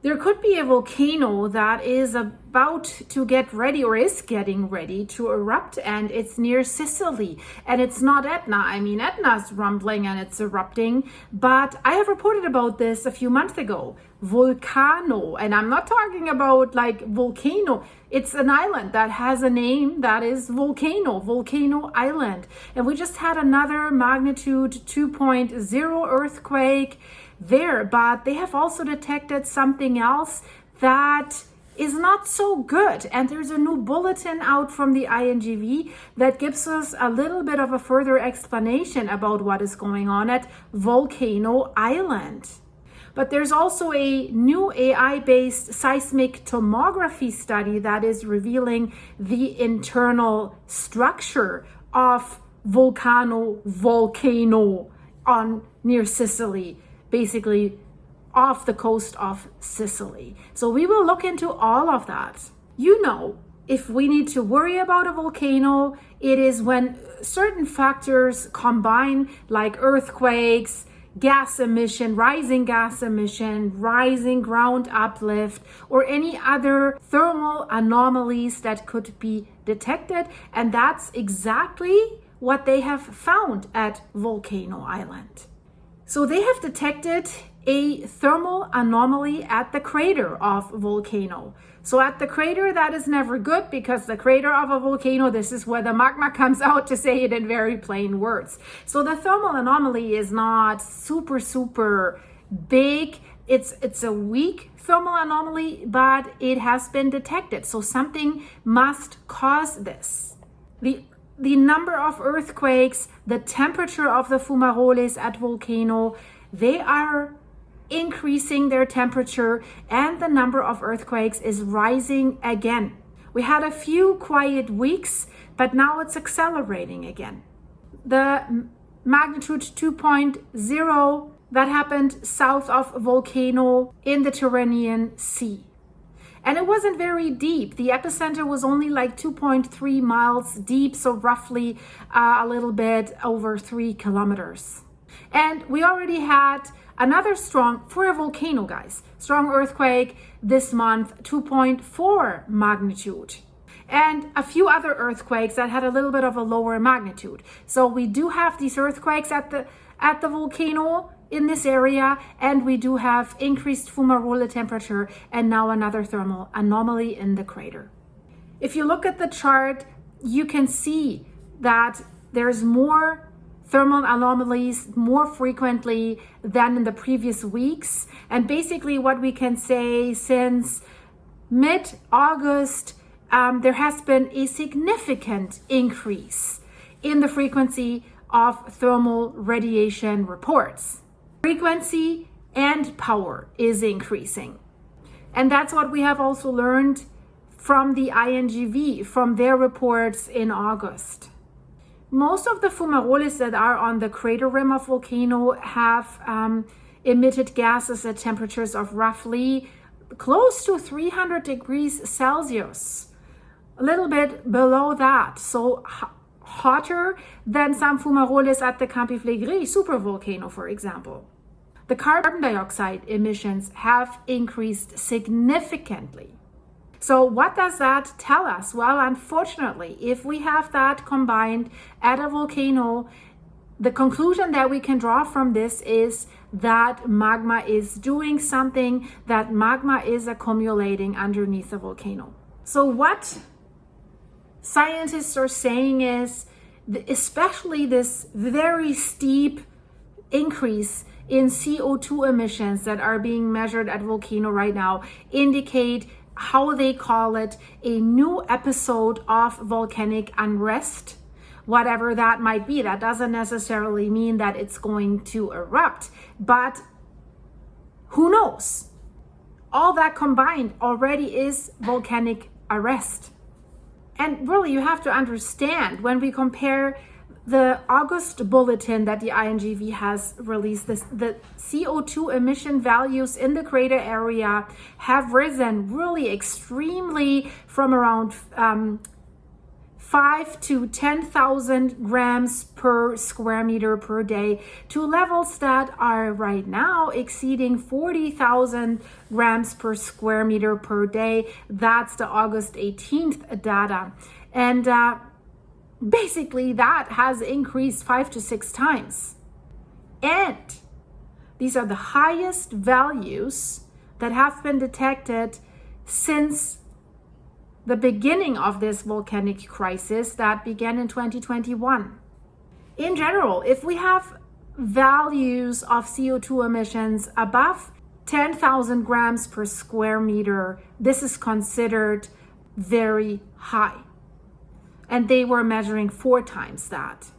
There could be a volcano that is about to get ready or is getting ready to erupt, and it's near Sicily. And it's not Etna. I mean, Etna's rumbling and it's erupting, but I have reported about this a few months ago. Vulcano, and I'm not talking about like volcano. It's an island that has a name that is Volcano Island. And we just had another magnitude 2.0 earthquake there, but they have also detected something else that is not so good. And there's a new bulletin out from the INGV that gives us a little bit of a further explanation about what is going on at Volcano Island. But there's also a new AI-based seismic tomography study that is revealing the internal structure of Volcano on near Sicily, basically off the coast of Sicily. So we will look into all of that. You know, if we need to worry about a volcano, it is when certain factors combine, like earthquakes, gas emission, rising ground uplift, or any other thermal anomalies that could be detected. And that's exactly what they have found at Volcano Island. So they have detected a thermal anomaly at the crater of Volcano. So at the crater, that is never good, because the crater of a volcano, this is where the magma comes out, to say it in very plain words. So the thermal anomaly is not super big. It's a weak thermal anomaly, but it has been detected. So something must cause this. The number of earthquakes, the temperature of the fumaroles at Volcano, they are increasing their temperature, and the number of earthquakes is rising again. We had a few quiet weeks, but now it's accelerating again. The magnitude 2.0 that happened south of Volcano in the Tyrrhenian Sea. And it wasn't very deep. The epicenter was only like 2.3 miles deep, so roughly a little bit over 3 kilometers. And we already had another strong, for a volcano, guys, strong earthquake this month, 2.4 magnitude. And a few other earthquakes that had a little bit of a lower magnitude. So we do have these earthquakes at the volcano in this area, and we do have increased fumarole temperature and now another thermal anomaly in the crater. If you look at the chart, you can see that there's more thermal anomalies more frequently than in the previous weeks. And basically what we can say, since mid-August, there has been a significant increase in the frequency of thermal radiation reports. Frequency and power is increasing. And that's what we have also learned from the INGV, from their reports in August. Most of the fumaroles that are on the crater rim of Volcano have emitted gases at temperatures of roughly close to 300 degrees Celsius, a little bit below that. So hotter than some fumaroles at the Campi Flegrei supervolcano, for example. The carbon dioxide emissions have increased significantly. So what does that tell us? Well, unfortunately, if we have that combined at a volcano, the conclusion that we can draw from this is that magma is doing something, that magma is accumulating underneath the volcano. So what scientists are saying is, especially this very steep increase in CO2 emissions that are being measured at Volcano right now, indicate, how they call it, a new episode of volcanic unrest, whatever that might be. That doesn't necessarily mean that it's going to erupt, but who knows? All that combined already is volcanic arrest. And really, you have to understand, when we compare the August bulletin that the INGV has released, the CO2 emission values in the crater area have risen really extremely from around 5 to 10,000 grams per square meter per day to levels that are right now exceeding 40,000 grams per square meter per day. That's the August 18th data. And basically that has increased 5 to 6 times. And these are the highest values that have been detected since the beginning of this volcanic crisis that began in 2021. In general, if we have values of CO2 emissions above 10,000 grams per square meter, this is considered very high. And they were measuring 4 times that.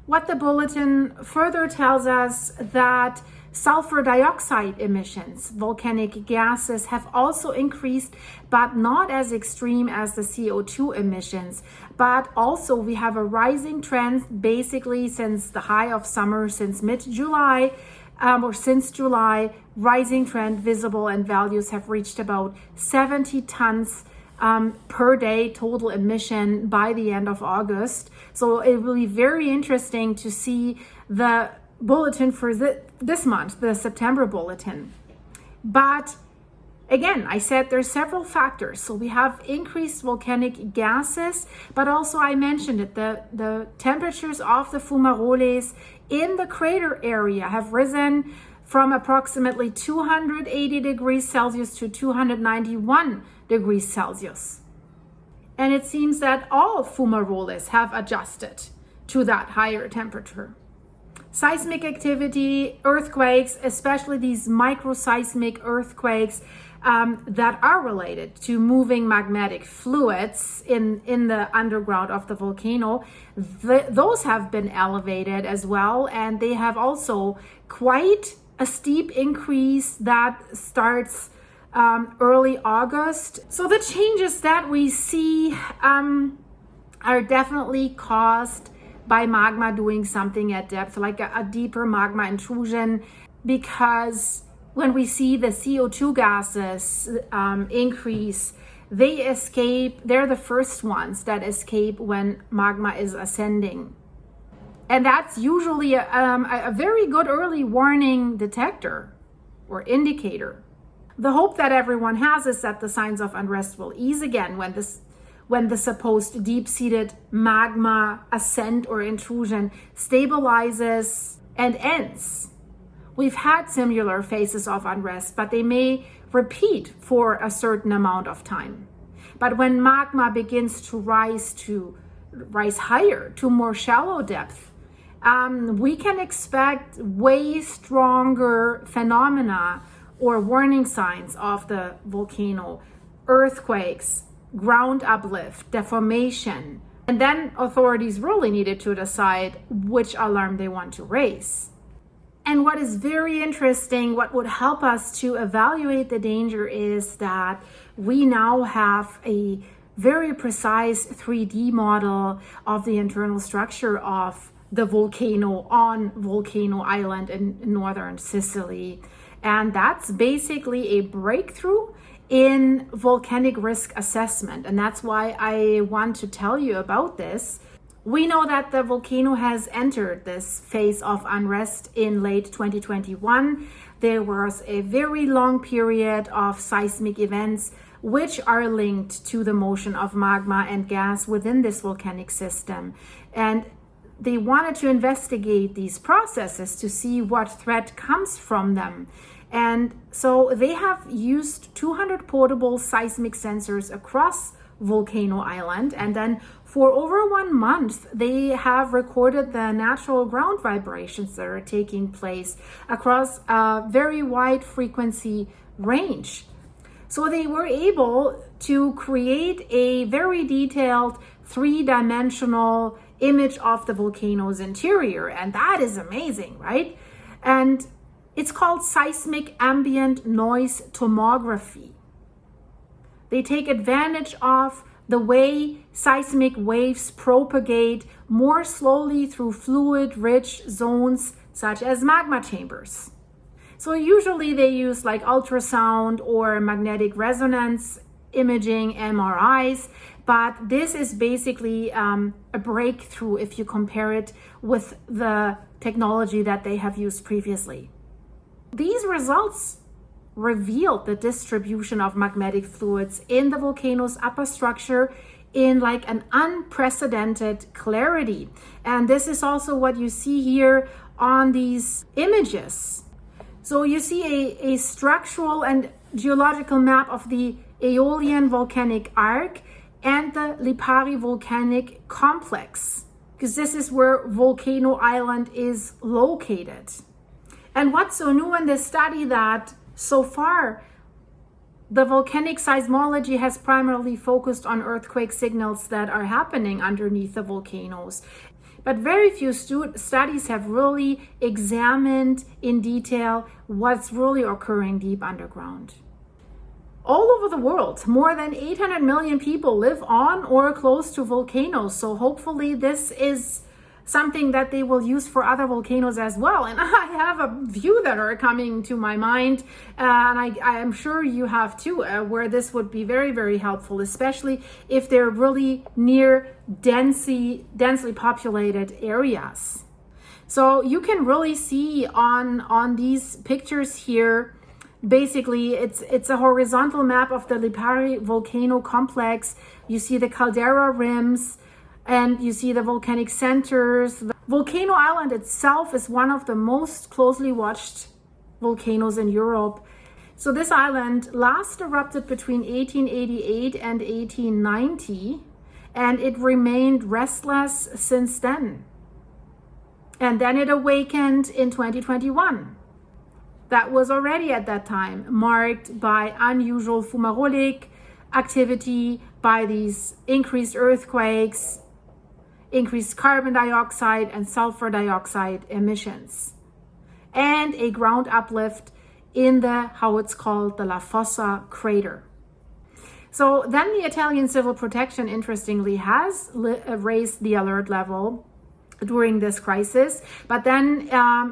What the bulletin further tells us that sulfur dioxide emissions, volcanic gases, have also increased, but not as extreme as the CO2 emissions. But also we have a rising trend basically since the high of summer, since mid-July, or since July, rising trend visible, and values have reached about 70 tons per day total emission by the end of August. So it will be very interesting to see the bulletin for this month, the September bulletin. But again, I said there's several factors. So we have increased volcanic gases, but also I mentioned it, the temperatures of the fumaroles in the crater area have risen from approximately 280 degrees Celsius to 291 degrees Celsius. And it seems that all fumaroles have adjusted to that higher temperature. Seismic activity, earthquakes, especially these microseismic earthquakes that are related to moving magmatic fluids in the underground of the volcano, those have been elevated as well. And they have also quite a steep increase that starts early August. So the changes that we see are definitely caused by magma doing something at depth, like a deeper magma intrusion, because when we see the CO2 gases increase, they escape, they're the first ones that escape when magma is ascending. And that's usually a very good early warning detector or indicator. The hope that everyone has is that the signs of unrest will ease again when the supposed deep-seated magma ascent or intrusion stabilizes and ends. We've had similar phases of unrest, but they may repeat for a certain amount of time. But when magma begins to rise higher to more shallow depth, we can expect way stronger phenomena or warning signs of the volcano, earthquakes, ground uplift, deformation. And then authorities really needed to decide which alarm they want to raise. And what is very interesting, what would help us to evaluate the danger, is that we now have a very precise 3D model of the internal structure of the volcano on Volcano Island in northern Sicily. And that's basically a breakthrough in volcanic risk assessment. And that's why I want to tell you about this. We know that the volcano has entered this phase of unrest in late 2021. There was a very long period of seismic events which are linked to the motion of magma and gas within this volcanic system. And they wanted to investigate these processes to see what threat comes from them. And so they have used 200 portable seismic sensors across Volcano Island. And then for over 1 month, they have recorded the natural ground vibrations that are taking place across a very wide frequency range. So they were able to create a very detailed 3-dimensional image of the volcano's interior. And that is amazing, right? And it's called seismic ambient noise tomography. They take advantage of the way seismic waves propagate more slowly through fluid-rich zones such as magma chambers. So usually they use like ultrasound or magnetic resonance imaging, MRIs, but this is basically a breakthrough if you compare it with the technology that they have used previously. These results revealed the distribution of magmatic fluids in the volcano's upper structure in like an unprecedented clarity. And this is also what you see here on these images. So you see a structural and geological map of the Aeolian volcanic arc and the Lipari volcanic complex, because this is where Volcano Island is located. And what's so new in this study that so far the volcanic seismology has primarily focused on earthquake signals that are happening underneath the volcanoes. But very few studies have really examined in detail what's really occurring deep underground. All over the world, more than 800 million people live on or close to volcanoes. So hopefully this is something that they will use for other volcanoes as well. And I have a few that are coming to my mind, and I am sure you have too, where this would be very, very helpful, especially if they're really near densely populated areas. So you can really see on these pictures here, basically it's a horizontal map of the Lipari volcano complex. You see the caldera rims, and you see the volcanic centers. Volcano Island itself is one of the most closely watched volcanoes in Europe. So this island last erupted between 1888 and 1890, and it remained restless since then. And then it awakened in 2021. That was already at that time marked by unusual fumarolic activity, by these increased earthquakes, increased carbon dioxide and sulfur dioxide emissions, and a ground uplift in the, how it's called, the La Fossa crater. So then the Italian Civil Protection, interestingly, has raised the alert level during this crisis, but then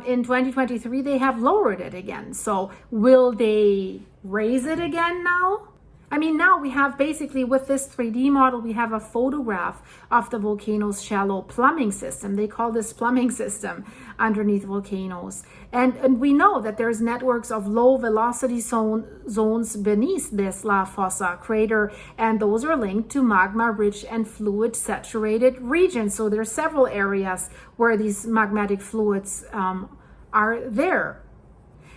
in 2023 they have lowered it again. So will they raise it again now? I mean, now we have basically, with this 3D model, we have a photograph of the volcano's shallow plumbing system. They call this plumbing system underneath volcanoes. And we know that there's networks of low velocity zones beneath this La Fossa crater, and those are linked to magma rich and fluid saturated regions. So there's several areas where these magmatic fluids are there.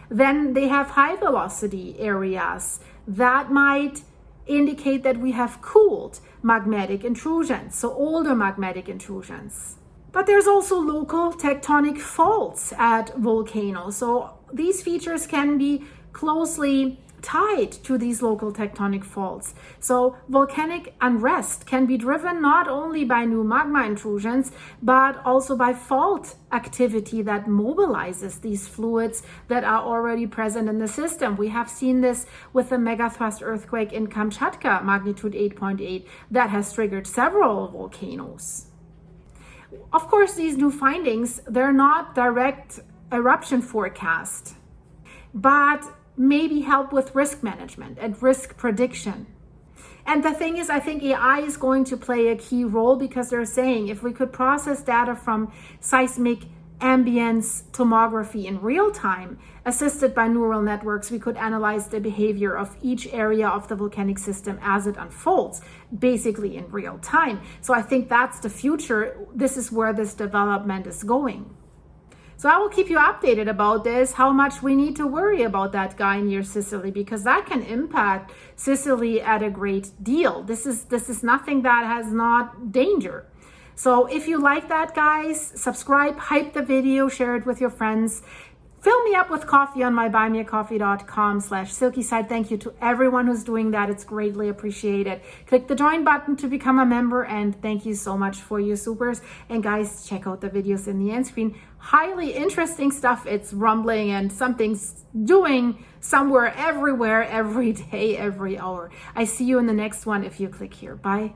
Then they have high velocity areas that might indicate that we have cooled magmatic intrusions, so older magmatic intrusions. But there's also local tectonic faults at volcanoes. So these features can be closely tied to these local tectonic faults. So volcanic unrest can be driven not only by new magma intrusions, but also by fault activity that mobilizes these fluids that are already present in the system. We have seen this with the megathrust earthquake in Kamchatka, magnitude 8.8, that has triggered several volcanoes. Of course, these new findings, they're not direct eruption forecast, but maybe help with risk management and risk prediction. And the thing is, I think AI is going to play a key role, because they're saying if we could process data from seismic ambience tomography in real time, assisted by neural networks, we could analyze the behavior of each area of the volcanic system as it unfolds, basically in real time. So I think that's the future. This is where this development is going. So I will keep you updated about this, how much we need to worry about that guy near Sicily, because that can impact Sicily at a great deal. This is nothing that has not danger. So if you like that, guys, subscribe, hype the video, share it with your friends. Fill me up with coffee on my buymeacoffee.com/silkyside. Thank you to everyone who's doing that. It's greatly appreciated. Click the join button to become a member, and thank you so much for your supers. And guys, check out the videos in the end screen. Highly interesting stuff. It's rumbling and something's doing somewhere, everywhere, every day, every hour. I see you in the next one if you click here. Bye.